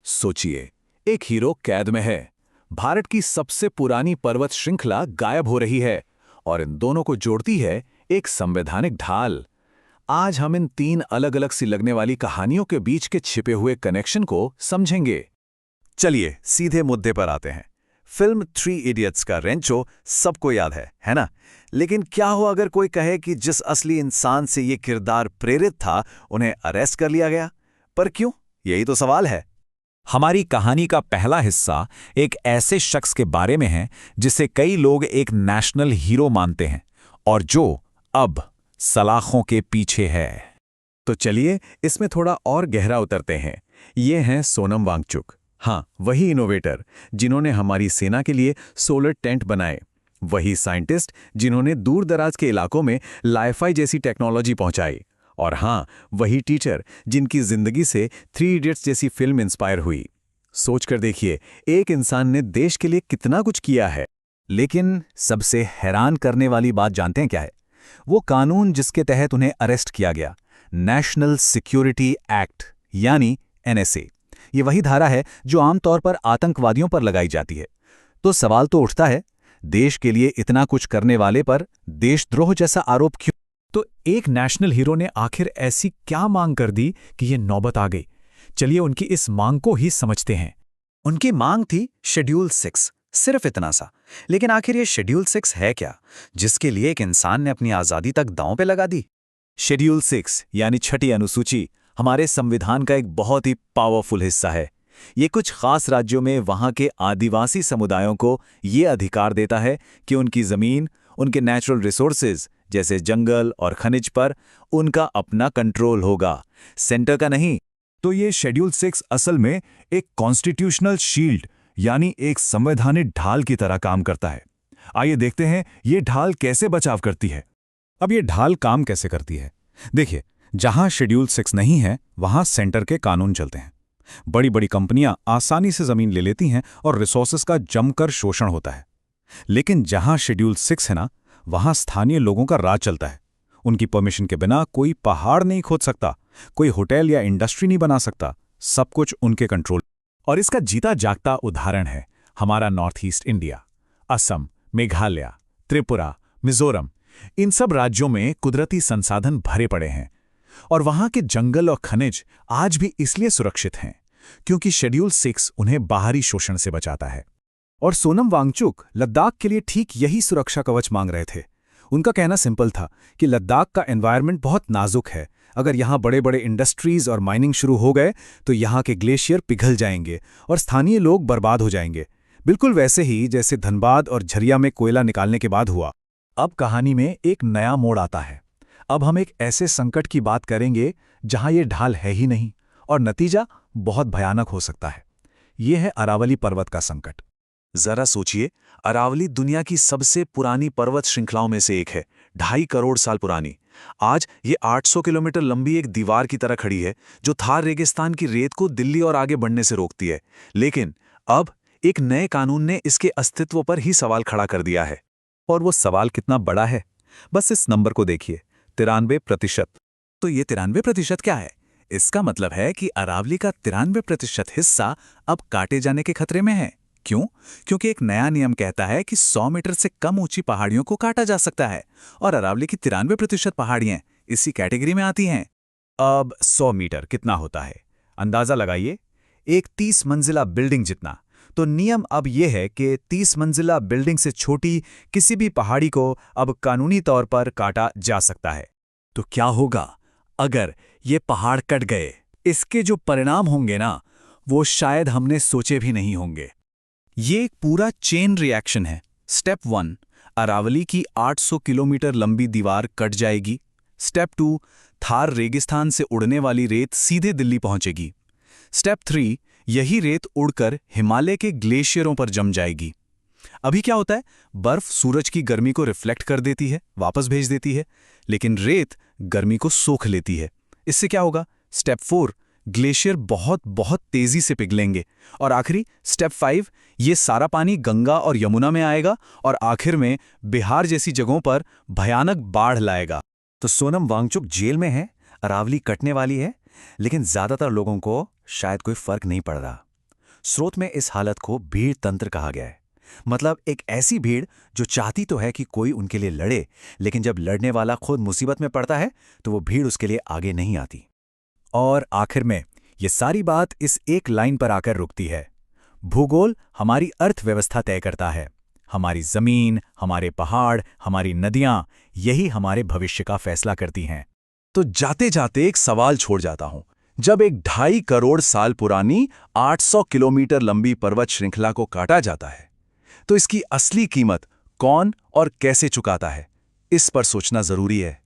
सोचिए, एक हीरो कैद में है, भारत की सबसे पुरानी पर्वत श्रृंखला गायब हो रही है और इन दोनों को जोड़ती है एक संवैधानिक ढाल। आज हम इन तीन अलग अलग सी लगने वाली कहानियों के बीच के छिपे हुए कनेक्शन को समझेंगे। चलिए सीधे मुद्दे पर आते हैं। फिल्म 3 इडियट्स का रेंचो सबको याद है ना? लेकिन क्या हो अगर कोई कहे कि जिस असली इंसान से ये किरदार प्रेरित था उन्हें अरेस्ट कर लिया गया? पर क्यों? यही तो सवाल है। हमारी कहानी का पहला हिस्सा एक ऐसे शख्स के बारे में है जिसे कई लोग एक नेशनल हीरो मानते हैं और जो अब सलाखों के पीछे है। तो चलिए इसमें थोड़ा और गहरा उतरते हैं। ये हैं सोनम वांगचुक। हाँ, वही इनोवेटर जिन्होंने हमारी सेना के लिए सोलर टेंट बनाए, वही साइंटिस्ट जिन्होंने दूर दराज के इलाकों में लाईफाई जैसी टेक्नोलॉजी पहुंचाई, और हाँ, वही टीचर जिनकी जिंदगी से 3 इडियट्स जैसी फिल्म इंस्पायर हुई। सोचकर देखिए, एक इंसान ने देश के लिए कितना कुछ किया है। लेकिन सबसे हैरान करने वाली बात जानते हैं क्या है? वो कानून जिसके तहत उन्हें अरेस्ट किया गया, नेशनल सिक्योरिटी एक्ट यानी NSA। ये वही धारा है जो आमतौर पर आतंकवादियों पर लगाई जाती है। तो सवाल तो उठता है, देश के लिए इतना कुछ करने वाले पर देशद्रोह जैसा आरोप क्यों? तो एक नेशनल हीरो ने आखिर ऐसी क्या मांग कर दी कि ये नौबत आ गई? चलिए उनकी इस मांग को ही समझते हैं। उनकी मांग थी शेड्यूल 6, सिर्फ इतना सा। लेकिन आखिर ये शेड्यूल 6 है क्या, जिसके लिए एक इंसान ने अपनी आज़ादी तक दांव पे लगा दी? शेड्यूल 6 यानी छठी अनुसूची हमारे संविधान का एक बहुत ही पावरफुल हिस्सा है। ये कुछ खास राज्यों में वहाँ के आदिवासी समुदायों को ये अधिकार देता है कि उनकी ज़मीन, उनके नेचुरल रिसोर्सेज जैसे जंगल और खनिज पर उनका अपना कंट्रोल होगा, सेंटर का नहीं। तो ये शेड्यूल 6 असल में एक कॉन्स्टिट्यूशनल शील्ड यानी एक संवैधानिक ढाल की तरह काम करता है। आइए देखते हैं ये ढाल कैसे बचाव करती है। अब ये ढाल काम कैसे करती है? देखिए, जहां शेड्यूल 6 नहीं है वहां सेंटर के कानून चलते हैं। बड़ी बड़ी कंपनियां आसानी से जमीन ले लेती हैं और रिसोर्सेज का जमकर शोषण होता है। लेकिन जहां शेड्यूल 6 है ना, वहां स्थानीय लोगों का राज चलता है। उनकी परमिशन के बिना कोई पहाड़ नहीं खोद सकता, कोई होटल या इंडस्ट्री नहीं बना सकता, सब कुछ उनके कंट्रोल। और इसका जीता जागता उदाहरण है हमारा north east India. Assam, Meghalaya, Tripura, Mizoram, इन सब राज्यों में कुदरती संसाधन भरे पड़े हैं और वहां के जंगल और खनिज आज भी इसलिए सुरक्षित हैं क्योंकि शेड्यूल 6 उन्हें बाहरी शोषण से बचाता है। और सोनम वांगचुक लद्दाख के लिए ठीक यही सुरक्षा कवच मांग रहे थे। उनका कहना सिंपल था कि लद्दाख का एनवायरनमेंट बहुत नाजुक है। अगर यहाँ बड़े बड़े इंडस्ट्रीज और माइनिंग शुरू हो गए तो यहाँ के ग्लेशियर पिघल जाएंगे और स्थानीय लोग बर्बाद हो जाएंगे, बिल्कुल वैसे ही जैसे धनबाद और झरिया में कोयला निकालने के बाद हुआ। अब कहानी में एक नया मोड़ आता है। अब हम एक ऐसे संकट की बात करेंगे जहां ये ढाल है ही नहीं और नतीजा बहुत भयानक हो सकता है। ये है अरावली पर्वत का संकट। जरा सोचिए, अरावली दुनिया की सबसे पुरानी पर्वत श्रृंखलाओं में से एक है, 2.5 करोड़ साल पुरानी। आज ये 800 किलोमीटर लंबी एक दीवार की तरह खड़ी है जो थार रेगिस्तान की रेत को दिल्ली और आगे बढ़ने से रोकती है। लेकिन अब एक नए कानून ने इसके अस्तित्व पर ही सवाल खड़ा कर दिया है। और वो सवाल कितना बड़ा है, बस इस नंबर को देखिए, 93%। तो ये 93% क्या है? इसका मतलब है कि अरावली का 93% हिस्सा अब काटे जाने के खतरे में है। क्यों? क्योंकि एक नया नियम कहता है कि 100 मीटर से कम ऊंची पहाड़ियों को काटा जा सकता है और अरावली की 93% पहाड़ियां इसी कैटेगरी में आती हैं। अब 100 मीटर कितना होता है? अंदाजा लगाइए, एक 30 मंजिला बिल्डिंग जितना। तो नियम अब यह है कि 30 मंजिला बिल्डिंग से छोटी किसी भी पहाड़ी को अब कानूनी तौर पर काटा जा सकता है। तो क्या होगा अगर ये पहाड़ कट गए? इसके जो परिणाम होंगे ना, वो शायद हमने सोचे भी नहीं होंगे। ये एक पूरा चेन रिएक्शन है। स्टेप 1, अरावली की 800 किलोमीटर लंबी दीवार कट जाएगी। स्टेप 2, थार रेगिस्तान से उड़ने वाली रेत सीधे दिल्ली पहुंचेगी। स्टेप 3, यही रेत उड़कर हिमालय के ग्लेशियरों पर जम जाएगी। अभी क्या होता है, बर्फ सूरज की गर्मी को रिफ्लेक्ट कर देती है, वापस भेज देती है, लेकिन रेत गर्मी को सोख लेती है। इससे क्या होगा? स्टेप 4, ग्लेशियर बहुत बहुत तेजी से पिघलेंगे। और आखिरी स्टेप 5, ये सारा पानी गंगा और यमुना में आएगा और आखिर में बिहार जैसी जगहों पर भयानक बाढ़ लाएगा। तो सोनम वांगचुक जेल में है, अरावली कटने वाली है, लेकिन ज्यादातर लोगों को शायद कोई फर्क नहीं पड़ रहा। स्रोत में इस हालत को भीड़ तंत्र कहा गया है। मतलब एक ऐसी भीड़ जो चाहती तो है कि कोई उनके लिए लड़े, लेकिन जब लड़ने वाला खुद मुसीबत में पड़ता है तो वो भीड़ उसके लिए आगे नहीं आती। और आखिर में ये सारी बात इस एक लाइन पर आकर रुकती है। भूगोल हमारी अर्थव्यवस्था तय करता है। हमारी जमीन, हमारे पहाड़, हमारी नदियां, यही हमारे भविष्य का फैसला करती हैं। तो जाते जाते एक सवाल छोड़ जाता हूं। जब एक 2.5 करोड़ साल पुरानी 800 किलोमीटर लंबी पर्वत श्रृंखला को काटा जाता है, तो इसकी असली कीमत कौन और कैसे चुकाता है, इस पर सोचना जरूरी है।